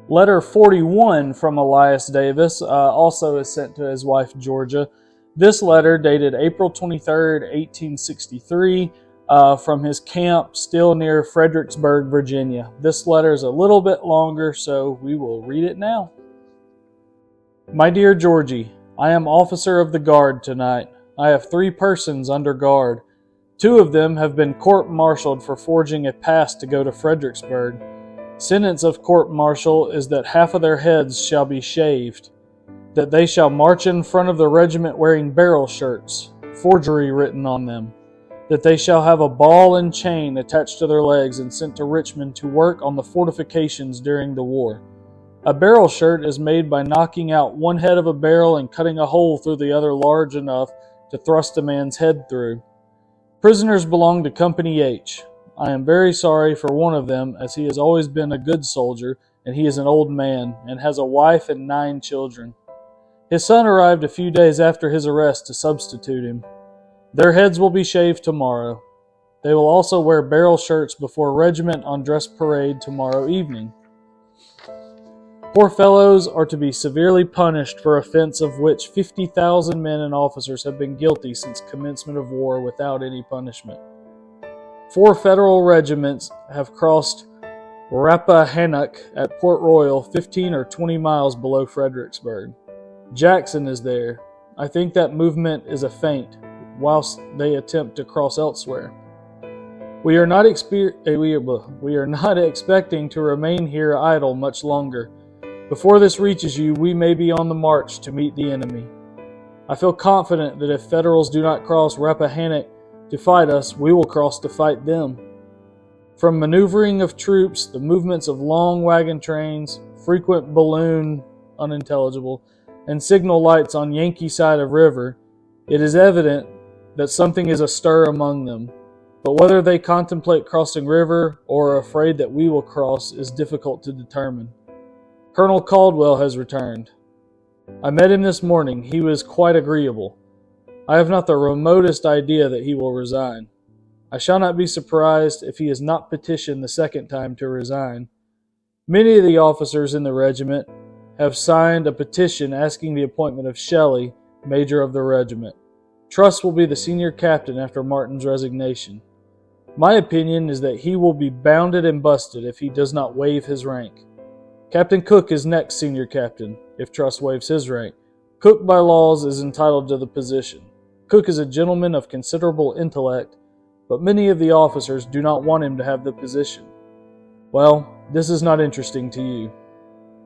Letter 41 from Elias Davis also is sent to his wife Georgia. This letter, dated April 23rd, 1863, from his camp still near Fredericksburg, Virginia. This letter is a little bit longer, so we will read it now. My dear Georgie, I am officer of the guard tonight. I have 3 persons under guard. 2 of them have been court-martialed for forging a pass to go to Fredericksburg. Sentence of court-martial is that half of their heads shall be shaved, that they shall march in front of the regiment wearing barrel shirts, forgery written on them, that they shall have a ball and chain attached to their legs and sent to Richmond to work on the fortifications during the war. A barrel shirt is made by knocking out one head of a barrel and cutting a hole through the other large enough to thrust a man's head through. Prisoners belong to Company H. I am very sorry for one of them, as he has always been a good soldier, and he is an old man, and has a wife and 9 children. His son arrived a few days after his arrest to substitute him. Their heads will be shaved tomorrow. They will also wear barrel shirts before regiment on dress parade tomorrow evening. Poor fellows are to be severely punished for offense of which 50,000 men and officers have been guilty since commencement of war without any punishment. 4 federal regiments have crossed Rappahannock at Port Royal, 15 or 20 miles below Fredericksburg. Jackson is there. I think that movement is a feint, whilst they attempt to cross elsewhere. We are not expecting to remain here idle much longer. Before this reaches you, we may be on the march to meet the enemy. I feel confident that if Federals do not cross Rappahannock to fight us, we will cross to fight them. From maneuvering of troops, the movements of long wagon trains, frequent balloon, unintelligible, and signal lights on Yankee side of river, it is evident that something is astir among them. But whether they contemplate crossing river or are afraid that we will cross is difficult to determine. Colonel Caldwell has returned. I met him this morning. He was quite agreeable. I have not the remotest idea that he will resign. I shall not be surprised if he has not petitioned the second time to resign. Many of the officers in the regiment have signed a petition asking the appointment of Shelley, major of the regiment. Truss will be the senior captain after Martin's resignation. My opinion is that he will be bounded and busted if he does not waive his rank. Captain Cook is next senior captain, if Truss waives his rank. Cook by laws is entitled to the position. Cook is a gentleman of considerable intellect, but many of the officers do not want him to have the position. Well, this is not interesting to you.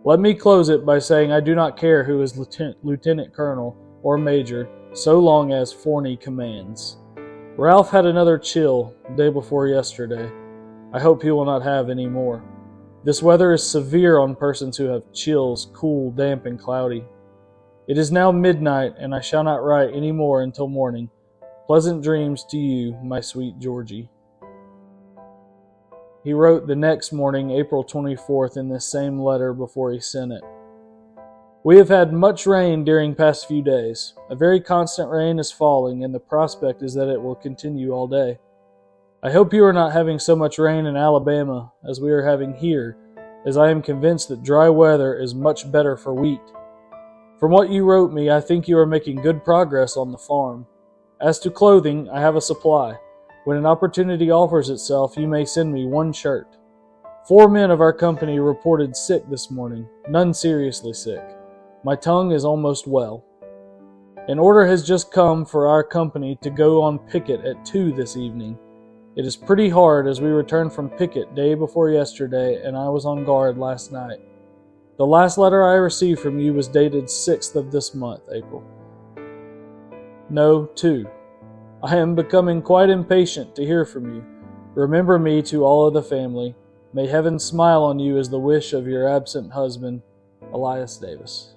Let me close it by saying I do not care who is lieutenant colonel or major, so long as Forney commands. Ralph had another chill the day before yesterday. I hope he will not have any more. This weather is severe on persons who have chills, cool, damp, and cloudy. It is now midnight, and I shall not write any more until morning. Pleasant dreams to you, my sweet Georgie. He wrote the next morning, April 24th, in this same letter before he sent it. We have had much rain during past few days. A very constant rain is falling, and the prospect is that it will continue all day. I hope you are not having so much rain in Alabama as we are having here, as I am convinced that dry weather is much better for wheat. From what you wrote me, I think you are making good progress on the farm. As to clothing, I have a supply. When an opportunity offers itself, you may send me 1 shirt. 4 men of our company reported sick this morning, none seriously sick. My tongue is almost well. An order has just come for our company to go on picket at 2 this evening. It is pretty hard as we returned from picket day before yesterday, and I was on guard last night. The last letter I received from you was dated 6th of this month, April. No, 2. I am becoming quite impatient to hear from you. Remember me to all of the family. May heaven smile on you as the wish of your absent husband, Elias Davis.